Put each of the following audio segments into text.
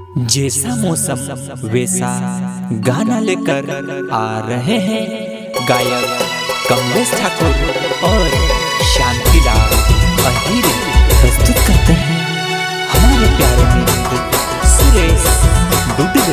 जैसा मौसम वैसा गाना लेकर आ रहे हैं गायक कमलेश ठाकुर और शांतिलाल अहिर प्रस्तुत करते हैं हमारे प्यारे मित्र सुरेश दुबे।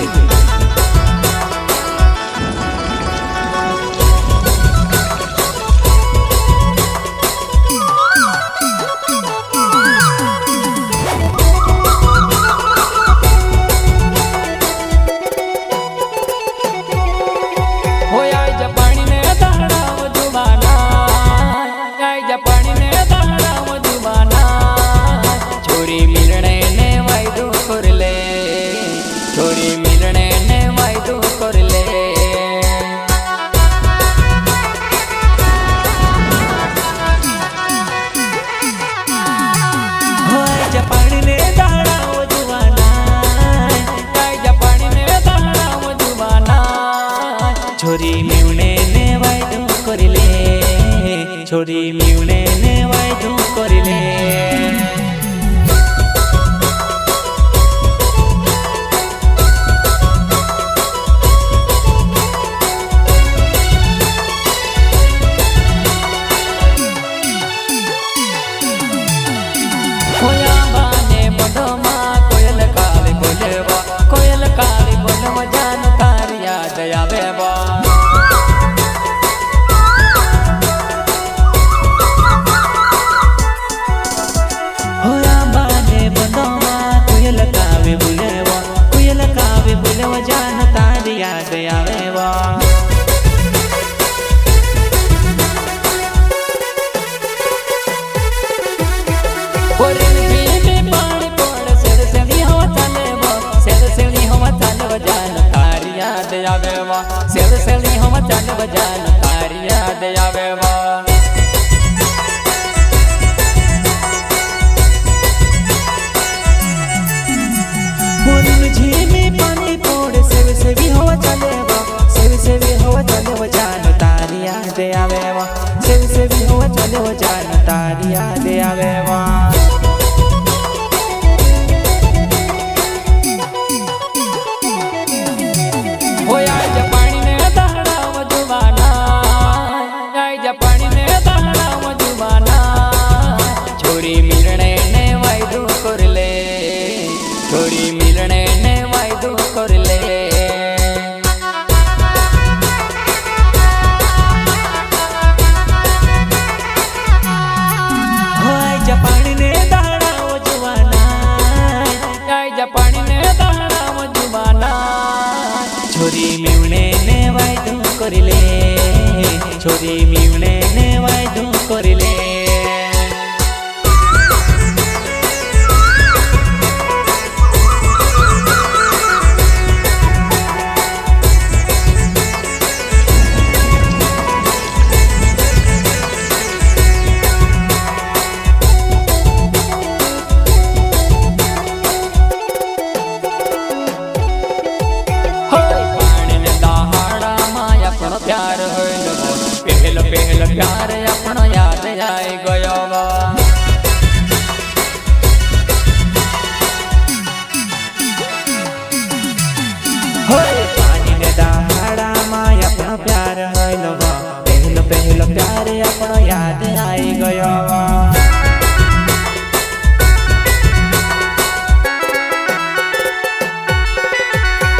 छोरी मिउने ने वायदो करिले, छोरी मिउने ने वायदो करिले। होया बाने बडोमा कोयल काले बोलेवा, कोयल काले बोलवा जान तार याद आवेवा। जान तार याद आवेवा। में पानी पड़ सेड़ सेड़ी हवा चलेवा, सेड़ सेड़ी हवा चलेवा जान तार याद आवेवा, सेड़ सेड़ी हवा चलेवा जान तार याद आवेवा। सेवी हवा चलेवा, सेवी हवा चलेवा जान तार याद आवेवा, सेवी हवा चलेवा जान तार याद आवेवा। होया पानी ने दहड़ा मजुबाना, आजा पानी ने दहड़ा मजुबाना। छोरी मिलने ने वायदो करले, छोरी मिलने ने वायदो करले। पानी ने दहड़ा मजुबाना, आजा पानी ने दहड़ा मजुबाना। छोरी मिउने ने वायदो करिले, छोरी मिउने ने वायदो करिले। प्यार पहल पहल प्यार अपना याद आई गयो। पानी ने दहाड़ा माय अपना प्यार पहल पहल प्यार अपना याद आई गयो।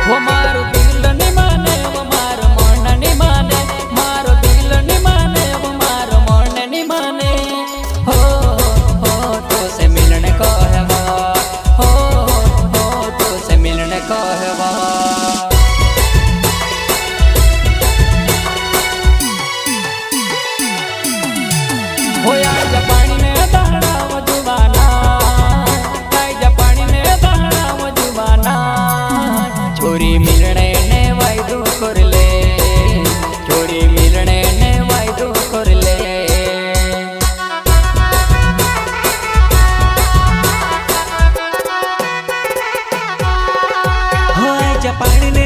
वो मारो दिल नहीं माने, वो मारो मन नहीं माने, मारो दिल नहीं माने, वो मारो मन नहीं माने। हो तो से मिलने को है वो, हो तो से मिलने को है वो। होया पानी ने दहड़ा मजुबाना, आजा पानी ने दहड़ा मजुबाना। छोरी मिलने ने वायदो करले, छोरी मिलने ने वायदो करले। हो आजा पानी ने